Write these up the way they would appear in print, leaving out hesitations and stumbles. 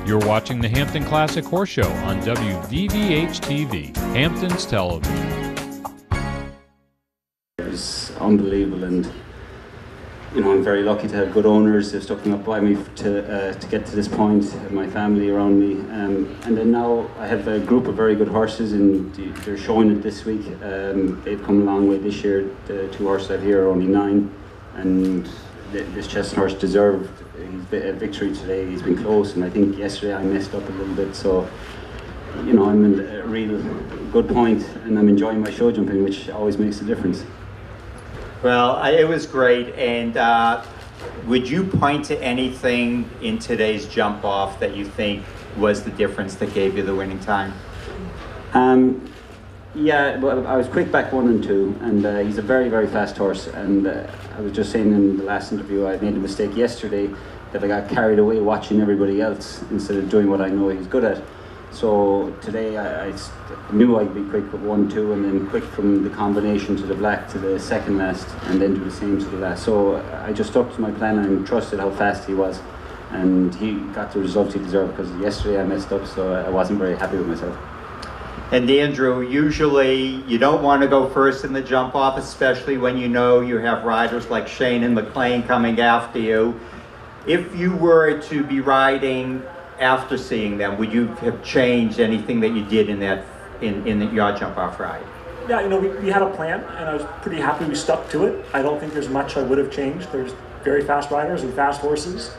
You're watching the Hampton Classic Horse Show on WVVH-TV, Hampton's television. It was unbelievable, and I'm very lucky to have good owners who've stuck up by me to get to this point. I have my family around me, and then now I have a group of very good horses, and they're showing it this week. They've come a long way this year. The two horses I have here are only 9, and this chestnut horse deserved a victory today. He's been close, and I think yesterday I messed up a little bit, so I'm in a real good point, and I'm enjoying my show jumping, which always makes a difference. Well, it was great, and would you point to anything in today's jump off that you think was the difference that gave you the winning time? Yeah, well, I was quick back 1 and 2, and he's a very, very fast horse, and I was just saying in the last interview I made a mistake yesterday that I got carried away watching everybody else instead of doing what I know he's good at. So today I knew I'd be quick with 1, 2, and then quick from the combination to the black to the second last, and then do the same to the last. So I just stuck to my plan and trusted how fast he was, and he got the result he deserved, because yesterday I messed up, so I wasn't very happy with myself. And Andrew, usually you don't want to go first in the jump off, especially when you know you have riders like Shane and McLain coming after you. If you were to be riding after seeing them, would you have changed anything that you did in your jump off ride? Yeah, we had a plan, and I was pretty happy we stuck to it. I don't think there's much I would have changed. There's very fast riders and fast horses,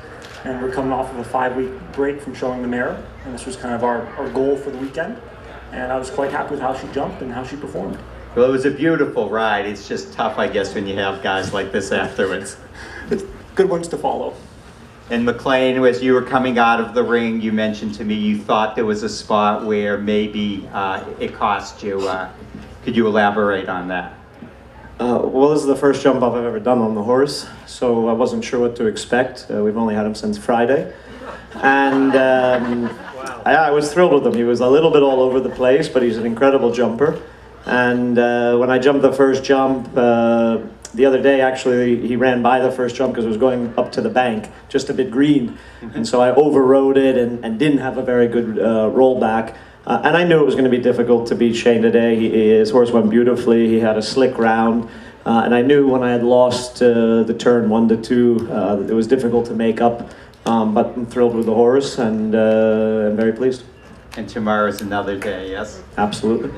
and we're coming off of a 5-week break from showing the mare, and this was kind of our goal for the weekend. And I was quite happy with how she jumped and how she performed. Well, it was a beautiful ride. It's just tough, I guess, when you have guys like this afterwards. It's good ones to follow. And McLain, as you were coming out of the ring, you mentioned to me you thought there was a spot where maybe it cost you. Could you elaborate on that? Well, this is the first jump off I've ever done on the horse, so I wasn't sure what to expect. We've only had him since Friday. And I was thrilled with him. He was a little bit all over the place, but he's an incredible jumper. And when I jumped the first jump, the other day, actually, he ran by the first jump because it was going up to the bank, just a bit green. And so I overrode it and didn't have a very good rollback. And I knew it was going to be difficult to beat Shane today. His horse went beautifully. He had a slick round. And I knew when I had lost the turn 1 to 2, it was difficult to make up. But I'm thrilled with the horse, and I'm very pleased. And tomorrow's another day, yes? Absolutely.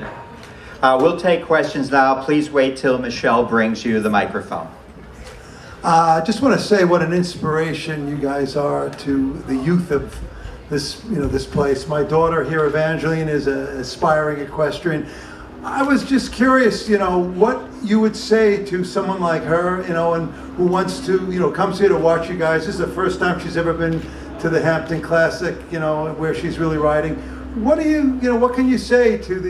We'll take questions now. Please wait till Michelle brings you the microphone. I just want to say what an inspiration you guys are to the youth of this, this place. My daughter here, Evangeline, is an aspiring equestrian. I was just curious, what you would say to someone like her, and who wants to, comes here to watch you guys. This is the first time she's ever been to the Hampton Classic, where she's really riding. What do what can you say to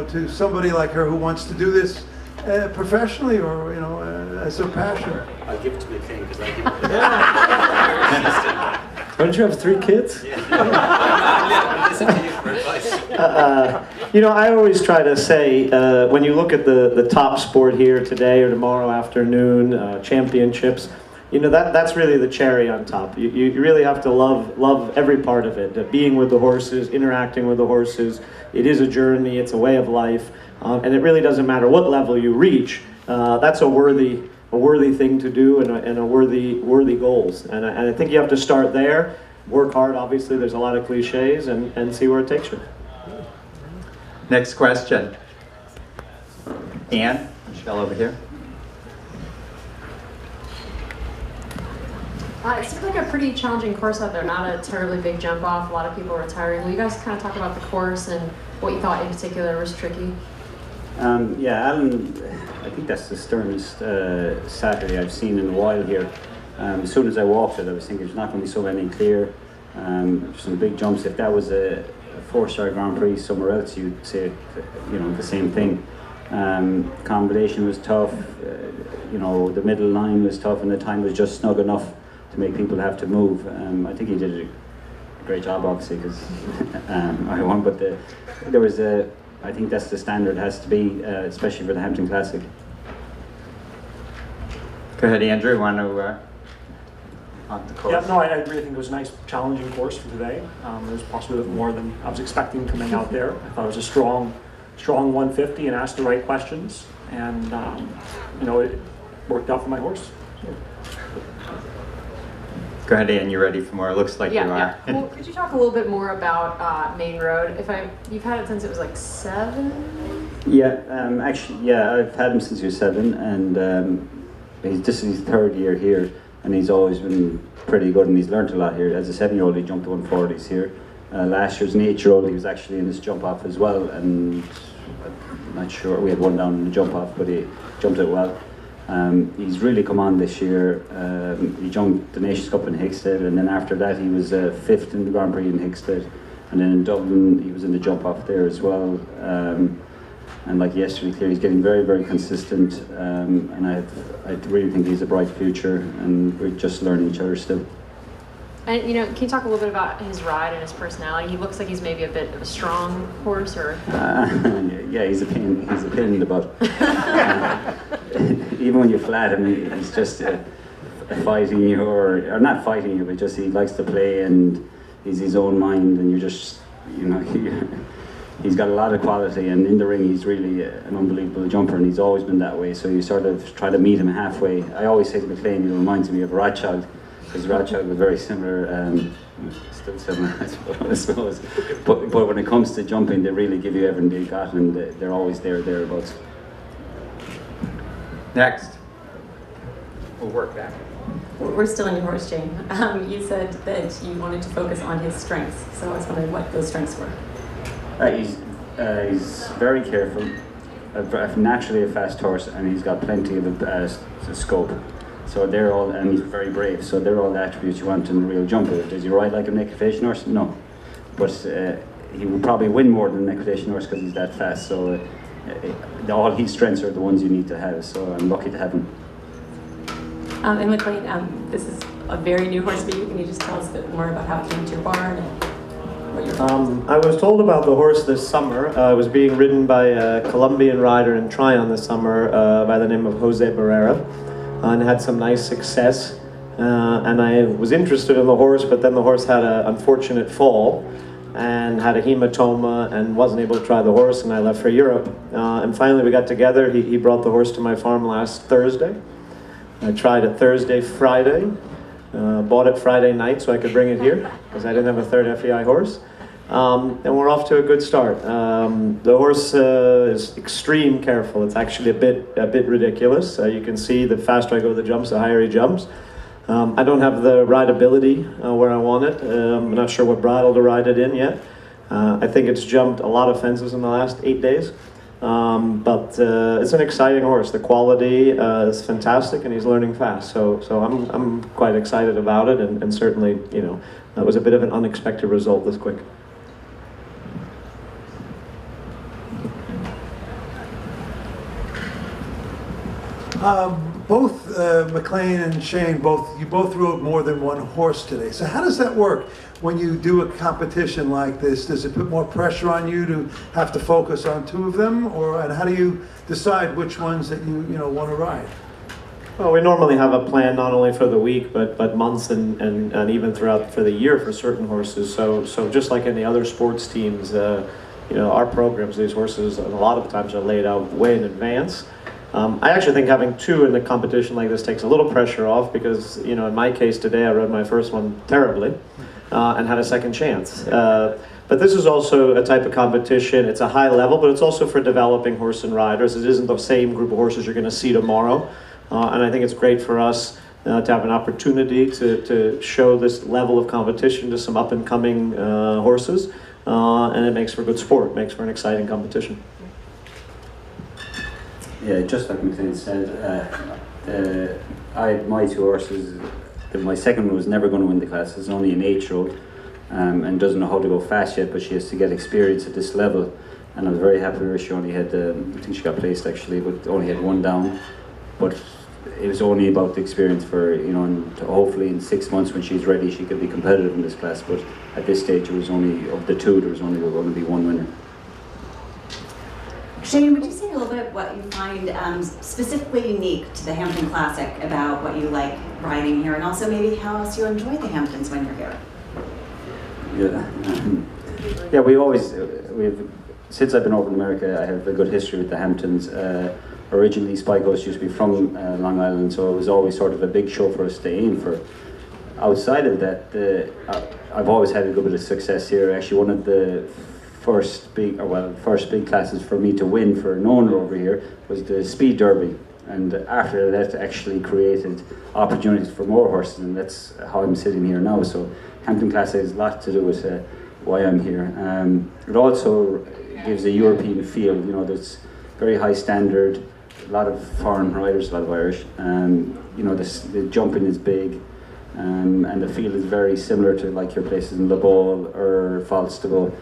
to somebody like her who wants to do this professionally or, as a passion? I'll give it to McLain because I give it. Don't you have 3 kids? Listen to you for advice. I always try to say, when you look at the top sport here today or tomorrow afternoon, championships, that's really the cherry on top. You really have to love every part of it. Being with the horses, interacting with the horses. It is a journey, it's a way of life, and it really doesn't matter what level you reach. That's a worthy thing to do and a worthy goals. And I think you have to start there, work hard, obviously there's a lot of cliches, and see where it takes you. Next question. Anne, Michelle over here. It seems like a pretty challenging course out there, not a terribly big jump off, a lot of people retiring. Will you guys kind of talk about the course and what you thought in particular was tricky? Yeah, Alan, I think that's the sternest Saturday I've seen in a while here. As soon as I walked it, I was thinking there's not going to be so many clear. Some big jumps. If that was a 4-star Grand Prix somewhere else, you'd say, the same thing. Combination was tough. The middle line was tough, and the time was just snug enough to make people have to move. I think he did a great job, obviously, because I won. But there was I think that's the standard has to be, especially for the Hampton Classic. Go ahead, Andrew. Want to? on the course? Yeah, no, I agree. I think it was a nice, challenging course for today. It was possibly a bit more than I was expecting coming out there. I thought it was a strong 150 and asked the right questions, and you know, it worked out for my horse. Go ahead, Ann, you ready for more? It looks like you are. Yeah. Well, could you talk a little bit more about Main Road? You've had it since it was like 7? Yeah, actually, yeah, I've had him since he was 7, and this is his 3rd year here, and he's always been pretty good, and he's learned a lot here. As a 7-year-old, he jumped 140s here. Last year, as an 8-year-old, he was actually in this jump off as well, and I'm not sure, we had one down in the jump off, but he jumped it well. He's really come on this year. He jumped the Nations Cup in Hickstead, and then after that he was 5th in the Grand Prix in Hickstead, and then in Dublin he was in the jump off there as well. And like yesterday, clearly he's getting very, very consistent, and I really think he's a bright future, and we're just learning each other still. And you know, can you talk a little bit about his ride and his personality? He looks like he's maybe a bit of a strong horse, or yeah, he's a pain in the butt. Even when you flat him, he's just fighting you, or not fighting you, but just he likes to play, and he's his own mind, and you're just, you know, he's got a lot of quality, and in the ring he's really an unbelievable jumper, and he's always been that way. So you sort of try to meet him halfway. I always say to McLain, he reminds me of Rothschild, because Rothschild was very similar, still similar, I suppose. But when it comes to jumping, they really give you everything they got, and they're always thereabouts. Next. We'll work back. We're still in your horse, Jane. You said that you wanted to focus on his strengths, so I was wondering what those strengths were. He's very careful, naturally a fast horse, and he's got plenty of scope. So they're all, and he's very brave. So they're all the attributes you want in a real jumper. Does he ride like an equitation horse? No, but he will probably win more than an equitation horse because he's that fast. So all his strengths are the ones you need to have. So I'm lucky to have him. And McLain, this is a very new horse for you. Can you just tell us a bit more about how it came to your barn and what you're I was told about the horse this summer. It was being ridden by a Colombian rider in Tryon this summer by the name of Jose Barrera, and had some nice success. And I was interested in the horse, but then the horse had an unfortunate fall and had a hematoma and wasn't able to try the horse, and I left for Europe. And finally we got together. He brought the horse to my farm last Thursday. I tried it Thursday, Friday, bought it Friday night so I could bring it here because I didn't have a third FEI horse. And we're off to a good start. The horse is extreme careful. It's actually a bit ridiculous. You can see the faster I go the jumps, the higher he jumps. I don't have the rideability where I want it. I'm not sure what bridle to ride it in yet. I think it's jumped a lot of fences in the last 8 days. But it's an exciting horse. The quality is fantastic, and he's learning fast. So I'm quite excited about it, and certainly, you know, that was a bit of an unexpected result this quick. Both McLain and Shane, you both rode more than one horse today. So how does that work when you do a competition like this? Does it put more pressure on you to have to focus on 2 of them, and how do you decide which ones that you want to ride? Well, we normally have a plan not only for the week, but months and even throughout for the year for certain horses. So just like in the other sports teams, you know, our programs, these horses, a lot of times are laid out way in advance. I actually think having 2 in a competition like this takes a little pressure off because, you know, in my case today I rode my first one terribly and had a second chance. But this is also a type of competition. It's a high level, but it's also for developing horse and riders. It isn't the same group of horses you're going to see tomorrow. And I think it's great for us to have an opportunity to show this level of competition to some up-and-coming horses. And it makes for good sport, makes for an exciting competition. Yeah, just like McLain said, I had my 2 horses. My second one was never going to win the class. It's only an 8-year-old and doesn't know how to go fast yet, but she has to get experience at this level. And I was very happy with her. She only had, I think she got placed actually, but only had 1 down. But it was only about the experience for her, you know, and hopefully in 6 months when she's ready, she could be competitive in this class. But at this stage, it was only, of the 2, there was only going to be 1 winner. Shane, would you say a little bit what you find specifically unique to the Hampton Classic about what you like riding here, and also maybe how else you enjoy the Hamptons when you're here? Yeah, since I've been over in America, I have a good history with the Hamptons. Originally, Spike Coast used to be from Long Island, so it was always sort of a big show for us to aim for. Outside of that, I've always had a good bit of success here. Actually, one of the first big classes for me to win for an owner over here was the Speed Derby, and after that actually created opportunities for more horses, and that's how I'm sitting here now. So Hampton Classic has a lot to do with why I'm here. It also gives a European feel. You know, there's very high standard, a lot of foreign riders, a lot of Irish. You know, the jumping is big, and the feel is very similar to like your places in Le Ball or Falstable.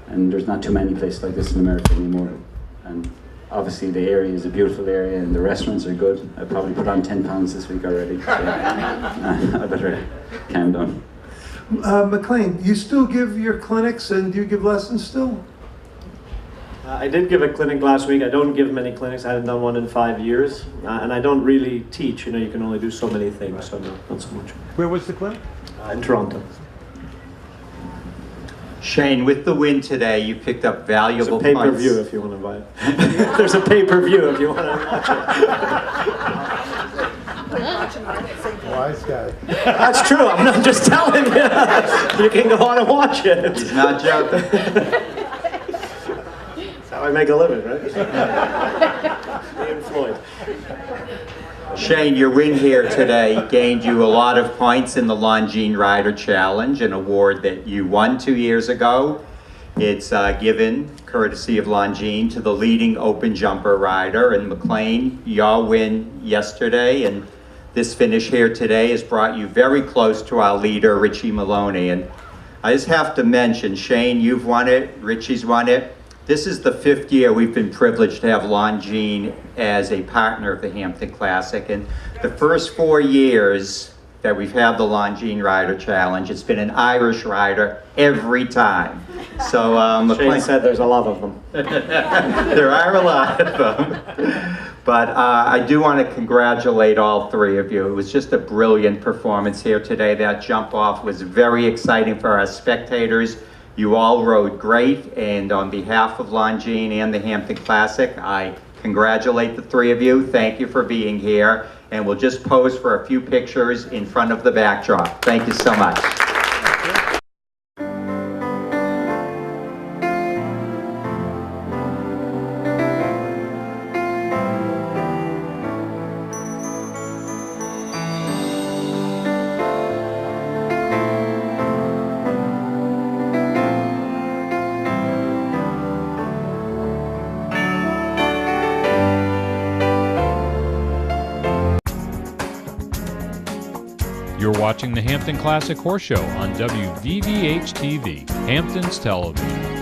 And there's not too many places like this in America anymore. And obviously the area is a beautiful area and the restaurants are good. I probably put on 10 pounds this week already, so I better calm down. McLain, you still give your clinics and do you give lessons still? I did give a clinic last week. I don't give many clinics. I haven't done one in 5 years. And I don't really teach. You know, you can only do so many things, so no, not so much. Where was the clinic? In Toronto. Shane, with the win today, you picked up valuable There's a points. pay-per-view if you want to buy it. There's a pay-per-view if you want to watch it. Wise guy. That's true. I'm not just telling you. You can go on and watch it. He's not joking. That's how I make a living, right? Being Floyd. Shane, your win here today gained you a lot of points in the Longines Rider Challenge, an award that you won 2 years ago. It's given, courtesy of Longines, to the leading open jumper rider. And McLain, y'all win yesterday, and this finish here today has brought you very close to our leader, Richie Maloney. And I just have to mention, Shane, you've won it, Richie's won it. This is the 5th year we've been privileged to have Longines as a partner of the Hampton Classic. And the first 4 years that we've had the Longines Rider Challenge, it's been an Irish rider every time. So Shane said there's a lot of them. there are a lot of them. But I do want to congratulate all three of you. It was just a brilliant performance here today. That jump off was very exciting for our spectators. You all rode great, and on behalf of Longines and the Hampton Classic, I congratulate the three of you. Thank you for being here, and we'll just pose for a few pictures in front of the backdrop. Thank you so much. You're watching the Hampton Classic Horse Show on WVVH-TV, Hampton's television.